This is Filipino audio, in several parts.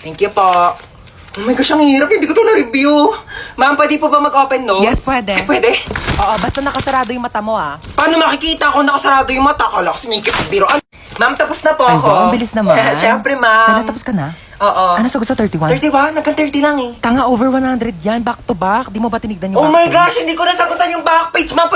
Thank you po. Oh my gosh, ang hirap. Hindi ko to na-review. Ma'am, pwede po ba mag-open notes? Yes, pwede. Ay, pwede. Oo, basta nakasarado yung mata mo, ah. Paano makikita kung nakasarado yung mata? Kala ko sinikip biroan. Ma'am, tapos na po Ay, ako. ang bilis naman. Siyempre, ma'am. Tapos ka na? Oo. Ano sagot sa 31? 31? Nagkan 30 lang eh. Tanga, over 100 yan. Back to back. Di mo ba tinignan yung Oh back my page? gosh, hindi ko nasagutan yung back page, ma'am.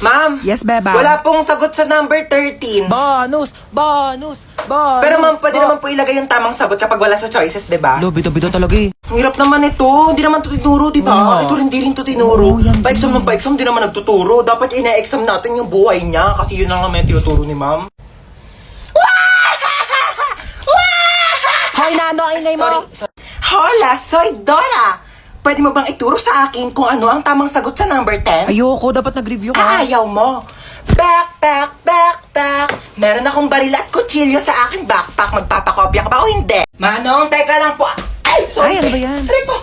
Ma'am. Yes, beba. Wala pong sagot sa number 13. Bonus! Bonus! Bonus! Pero ma'am, pwede naman po ilagay yung tamang sagot kapag wala sa choices, di ba? Lo, bida-bida talaga eh. Ang hirap naman ito. Hindi naman ito tinuro, di ba? Oo. Ito hindi rin ito tinuro. Oo, yan Pa-exam din. ng pa-exam, di naman nagtuturo. Dapat ina-exam natin yung buhay niya kasi yun lang naman yung tinuturo ni ma'am. Hoy, nano, ang ingay mo! Sorry. Hola, soy Dora! Pwede mo bang ituro sa akin kung ano ang tamang sagot sa number 10? Ayoko, dapat nag-review ka. Ayaw mo. Backpack. Meron akong baril at kutsilyo sa aking backpack. Magpapakopya ka ba o hindi? Manong, teka lang po. Ay, sorry. Ay, ano ba yan? Aray ko.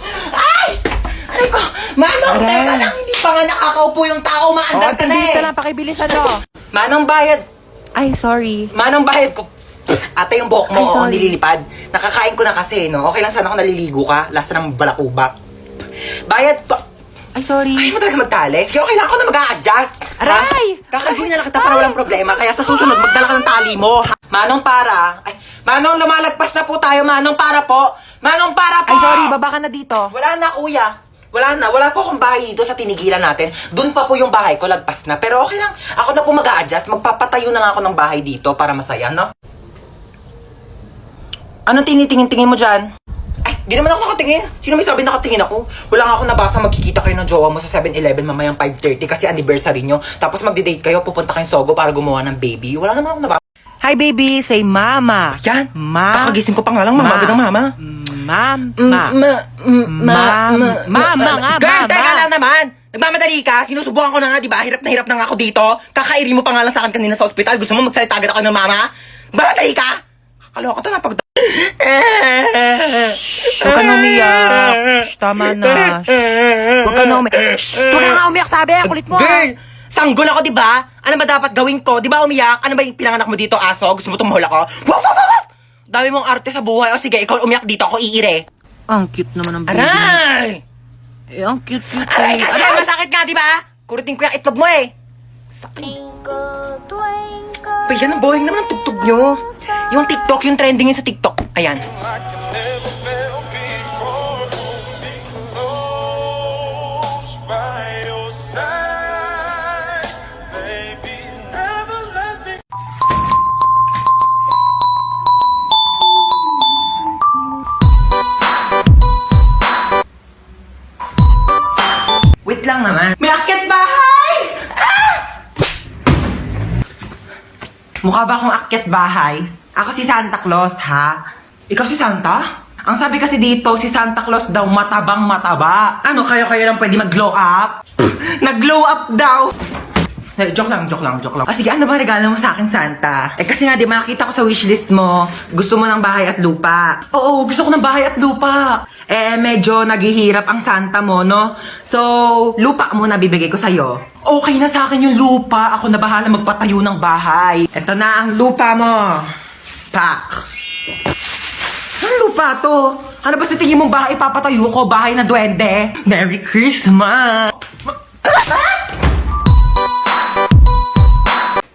Aray ko. Manong, Aray. teka lang. Hindi pa nga nakakaupo yung tao. Maandar ka na bilis eh. ka lang, pakibilisan mo. Manong bayad. Ay, sorry. Manong bayad ko. Ate, yung buhok mo, Ay, sorry. nililipad. Nakakain ko na kasi, no? Okay lang sana kung naliligo ka. Lasa ng balakubak. Bayad pa. Ay, sorry. Ay, mo talaga magtali. Sige, okay lang ako na mag-a-adjust. Aray! Kakalbuhin na lang kita para walang problema. Kaya sa susunod, magdala ka ng tali mo. Manong para. Ay, Manong, lumalagpas na po tayo. Manong para po. Manong para po. Ay, sorry, baba ka na dito. Wala na, kuya. Wala na. Wala po akong bahay dito sa tinigilan natin. Doon pa po yung bahay ko, lagpas na. Pero okay lang. Ako na po mag-a-adjust. Magpapatayo na nga ako ng bahay dito para masaya, no? Anong tinitingin-tingin mo dyan? Ay, di naman ako nakatingin. Sino may sabi nakatingin ako? Wala nga ako nabasa magkikita kayo ng jowa mo sa 7-Eleven mamayang 5:30 kasi anniversary nyo. Tapos magdi-date kayo, pupunta kayong Sogo para gumawa ng baby. Wala naman ako nabasa. Hi, baby. Say mama. Yan. Ma. Kakagising ko pa nga lang, mama. Agad ng mama. Mama nga, Girl, mama. teka lang naman. Nagmamadali ka. Sinusubukan ko na nga, di ba? Hirap na nga ako dito. Kakairi mo pa nga lang sa akin kanina sa ospital. Gusto mo magsalita agad ako ng mama? Nagmamadali ka? Kakaloka to na pag... Huwag ka na umiyak. Shh, tama na. Shh. Huwag ka na umiyak. Shh, huwag ka nga umiyak, sabi. Kulit mo. Girl! Sanggol ako, di ba? Ano ba dapat gawin ko? Di ba umiyak? Ano ba yung pinanganak mo dito, aso? Gusto mo tumahol ako? Woof, woof, woof! Dami mong arte sa buhay. O sige, ikaw umiyak dito. Ako iire. Ang cute naman ng baby. Aray! Eh, ang cute. Aray, kasi masakit nga, di ba? Kurutin ko yung itlog mo eh. Pa, yan ang boring naman ang tugtog nyo. Yung TikTok, yung trending yun sa TikTok. Ayan. Wait lang naman. May akyat bahay! Ah! Mukha ba akong akyat bahay? Ako si Santa Claus, ha? Ikaw si Santa? Ang sabi kasi dito, si Santa Claus daw matabang mataba. Ano, kayo lang pwede mag-glow up? Nag-glow up daw! Joke lang. Ah, sige, ano ba regalo mo sa akin, Santa? Eh, kasi nga, di ba, nakita ko sa wishlist mo, gusto mo ng bahay at lupa. Oo, gusto ko ng bahay at lupa. Eh, medyo naghihirap ang Santa mo, no? So, lupa muna bibigay ko sa'yo. Okay na sa akin yung lupa. Ako na bahala magpatayo ng bahay. Ito na ang lupa mo. Pak. Ano lupa to? Ano ba sa tingin mong bahay papatayo ko? Bahay na duwende? Merry Christmas!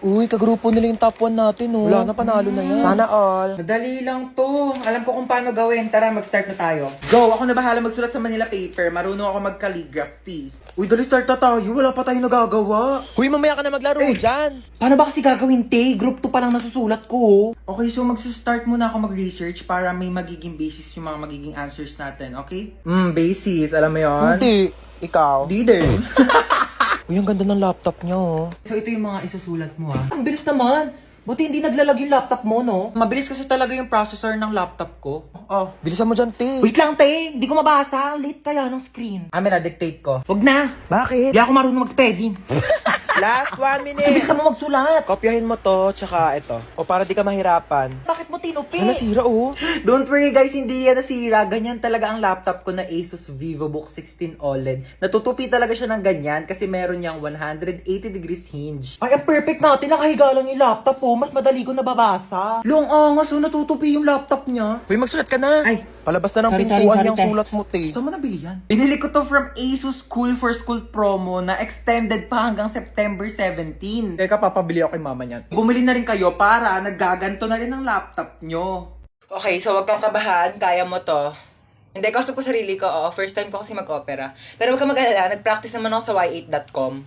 Uy, kagrupo nila yung top 1 natin, oh. Wala na, panalo na yan. Sana all. Madali lang to. Alam ko kung paano gawin. Tara, mag-start na tayo. Go! Ako na bahala magsulat sa Manila paper. Marunong ako mag-calligraphy. Uy, dali start na tayo. Wala pa tayo nagagawa. Huy, mamaya ka na maglaro dyan. Paano ba kasi gagawin, te? Group 2 pa lang nasusulat ko. Okay, so magsa-start muna ako mag-research para may magiging basis yung mga magiging answers natin, okay? Basis. Alam mo yon? Hindi. Ikaw? Di din. Uy, ang ganda ng laptop niya, oh. So, ito yung mga isusulat mo, ha? Ang bilis naman. Buti hindi naglalag yung laptop mo, no? Mabilis kasi talaga yung processor ng laptop ko. Oh, bilisan mo dyan, te. Wait lang, te. Hindi ko mabasa. Late kaya ng screen. Amin na, dictate ko. Wag na. Bakit? Hindi ako marunong mag-spelling. Last 1 minute. Bilisan mo magsulat. Kopyahin mo to, tsaka ito. O para di ka mahirapan. Bakit mo tinupi? Ay, nasira oh. Don't worry guys, hindi yan nasira. Ganyan talaga ang laptop ko na Asus VivoBook 16 OLED. Natutupi talaga siya ng ganyan kasi meron niyang 180 degrees hinge. Ay, ang perfect natin. Nakahiga lang yung laptop oh. Mas madali ko nababasa. Long angas oh, natutupi yung laptop niya. Hoy, magsulat ka na. Ay. Palabas na ng Sorry, pintuan sorry, yung te. sulat mo, te. Saan mo nabili yan? Binili ko to from Asus Cool for School promo na extended pa hanggang September 17. Teka, papabili ako kay mama niyan. Bumili na rin kayo para naggaganto na rin ang laptop nyo. Okay, so wag kang kabahan. Kaya mo to. Hindi, kausap ko sarili ko. Oo, first time ko kasi mag-opera. Pero wag kang mag-alala. Nag-practice naman ako sa y8.com.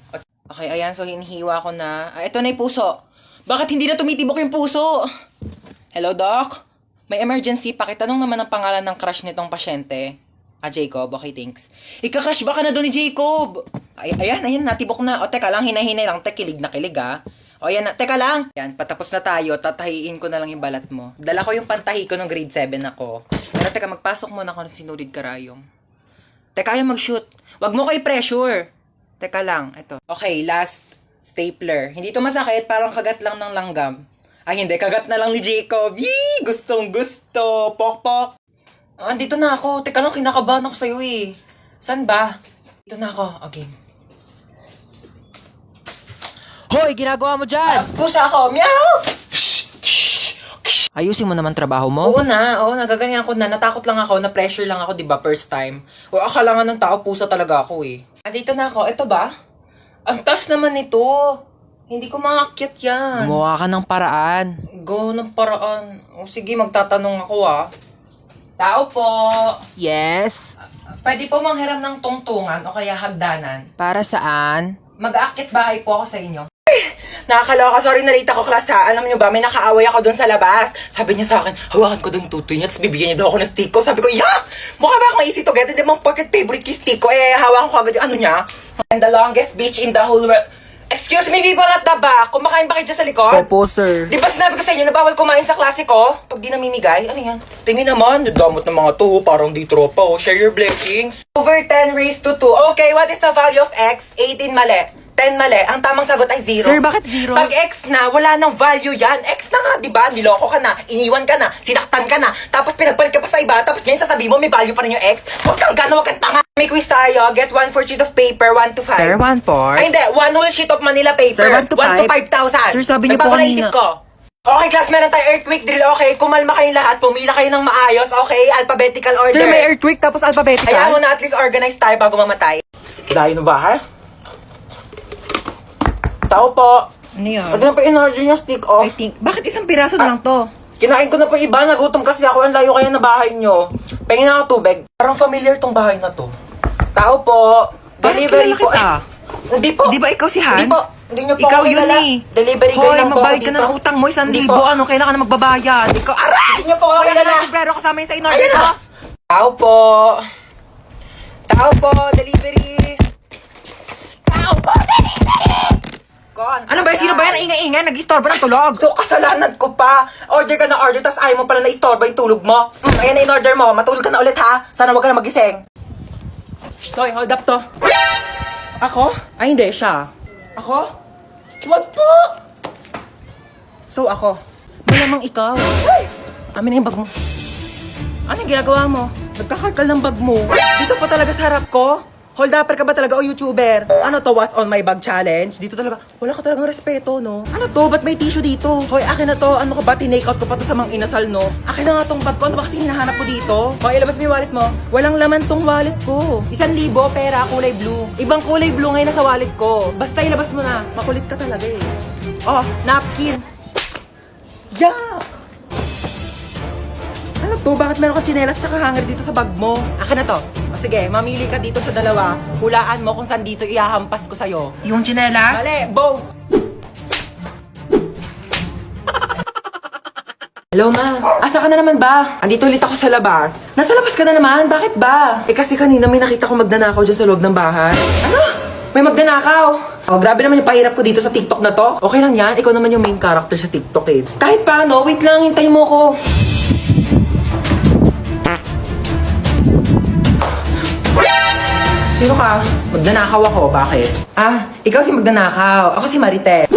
Okay, ayan. So, hinihiwa ko na. Ito na yung puso. Bakit hindi na tumitibok yung puso? Hello, Doc? May emergency. Pakitanong naman ang pangalan ng crush nitong pasyente. Jacob. Okay, thanks. Ika-crush ba ka na doon ni Jacob? Ayan, natibok na. O, teka lang, hinay-hinay lang. Kilig na kilig, ha? O, yan na. Teka lang. Yan, patapos na tayo. Tatahiin ko na lang yung balat mo. Dala ko yung pantahi ko nung grade 7 ako. Pero teka, magpasok muna ako ng sinulid karayom. Teka, ayaw mag-shoot. Wag mo ko i-pressure. Teka lang, ito. Okay, last stapler. Hindi to masakit, parang kagat lang ng langgam. Ay, hindi, kagat na lang ni Jacob. Yee! Gustong gusto. Pok-pok. Andito na ako. Teka lang, kinakabahan ako sa'yo eh. San ba? Dito na ako. Okay. Hoy, ginagawa mo dyan? Pusa ako. Meow! Ayusin mo naman trabaho mo? Oo, nagaganyan ko na. Natakot lang ako, na-pressure lang ako, di ba, first time. O, akala nga ng tao, pusa talaga ako eh. Andito na ako. Ito ba? Ang taas naman nito. Hindi ko makakit yan. Gumawa ka ng paraan. Go ng paraan. O sige, magtatanong ako ah. Tao po. Yes? Pwede po manghiram ng tungtungan o kaya hagdanan. Para saan? Mag-aakit bahay po ako sa inyo. Nakakaloka, sorry nalita ko class ha. Alam niyo ba, may nakaaway ako doon sa labas. Sabi niya sa akin, hawakan ko doon tutoy niya, tapos bibigyan niya daw ako ng stick ko. Sabi ko, yak! Mukha ba akong easy to get? Hindi mong pocket favorite yung stick ko. Hawakan ko agad yung ano niya. And the longest beach in the whole world. Excuse me, people at the back. Kumakain ba kayo dyan sa likod? Opo, sir. Di ba sinabi ko sa inyo na bawal kumain sa klase ko? Pag di namimigay, ano yan? Tingin naman, damot ng mga to, parang di tropa oh. Share your blessings. Over 10 raised to 2. Okay, what is the value of x? 18 mali. 10 mali. Ang tamang sagot ay 0. Sir, bakit 0? Pag x na, wala nang value yan. X na nga, di ba? Niloko ka na, iniwan ka na, sinaktan ka na, tapos pinagpalit ka pa sa iba, tapos ngayon sasabihin mo may value pa rin yung x. Huwag kang gana, huwag kang tanga. May quiz tayo. Get 1 for sheet of paper, 1 to 5. Sir, 1 for? Ay, hindi. 1 whole sheet of Manila paper. Sir, 1 to 5,000. 5? Sir, sabi niyo po Nagbago na kanina. isip ko. Okay, class, meron tayo earthquake drill. Okay, kumalma kayong lahat. Pumila kayo ng maayos. Okay, alphabetical order. Sir, may earthquake tapos alphabetical? Kaya mo na at least organize tayo bago mamatay. Layo na ba, ha? Tao po. Ano yan? Ano pa in-order yung stick, oh? I think, bakit isang piraso na lang to? Kinain ko na po iba. Nagutom kasi ako. Ang layo kaya na bahay nyo. Pengin na ako tubig. Parang familiar tong bahay na to. Tao po. Delivery kilala po. kita. Hindi po. Di ba ikaw si Hans? Hindi po. Hindi nyo po Ikaw ako yun kilala. eh. Delivery girl Hoy, lang po ako magbayad ka dito. na ng utang mo, 1,000. Hindi po. Ano, kailangan na magbabayad. Ikaw, aray! Hindi nyo po ako Hoy, kilala. ano, librero kasama yun sa in-order Ayan ko. na. Tao po. Tao po. Delivery. Tao po. Delivery. Gone. Ano ba, sino ba yan ang ingay-ingay? Nag-istorbo ng tulog. So, kasalanan ko pa. Order ka na order, tas ayaw mo pala na-istorba yung tulog mo. Ayan na in-order mo. Matulog ka na ulit, ha? Sana wag ka na magising. Hoy, hold up to. Ako? Ay, hindi, siya. Ako? Wag po! So, ako. Malamang ikaw. Amin na yung bag mo. Ano yung ginagawa mo? Nagkakalkal ng bag mo. Dito pa talaga sa harap ko? Hold upper ka ba talaga o YouTuber? Ano to, what's on my bag challenge? Dito talaga, wala ka talagang respeto, no? Ano to, ba't may tissue dito? Hoy, akin na to, ano ka ba, tinake out ko pa to sa mga inasal, no? Akin na nga tong bag ko, ano ba kasi hinahanap ko dito? Hoy, ilabas mo yung wallet mo. Walang laman tong wallet ko. 1,000 pera, kulay blue. Ibang kulay blue ngayon nasa wallet ko. Basta ilabas mo na, makulit ka talaga eh. Oh, napkin. Yeah! Ano to? Bakit meron kang tsinelas tsaka hanger dito sa bag mo? Akin na to. O sige, mamili ka dito sa dalawa. Hulaan mo kung saan dito ihahampas ko sa'yo. Yung tsinelas? Mali, bow! Hello, ma. Asa ka na naman ba? Andito ulit ako sa labas. Nasa labas ka na naman? Bakit ba? Eh kasi kanina may nakita ko magnanakaw dyan sa loob ng bahay. Ano? May magnanakaw? Oh, grabe naman yung pahirap ko dito sa TikTok na to. Okay lang yan, ikaw naman yung main character sa TikTok eh. Kahit paano, wait lang, hintayin mo ko. Sino ka? Magnanakaw ako, bakit? Ah, ikaw si magnanakaw. Ako si Marite.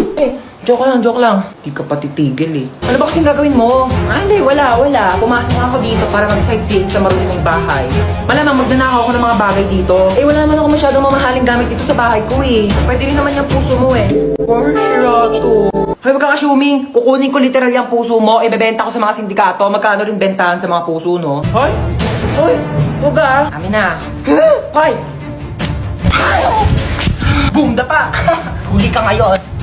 Joke lang. Di ka pa titigil eh. Ano ba kasing gagawin mo? Ah, hindi, wala. Pumasok ako dito para mag-sightseeing sa marunong bahay. Malamang magnanakaw ako ng mga bagay dito. Eh, wala naman ako masyadong mamahaling gamit dito sa bahay ko eh. Pwede rin naman yung puso mo eh. Porsyado. Hoy, wag kang assuming. Kukunin ko literal yung puso mo, ibebenta ko sa mga sindikato. Magkano rin bentahan sa mga puso, no? Hoy! Huwag ah. Amin na. Hoy! Boom, dapa! Huli ka ngayon.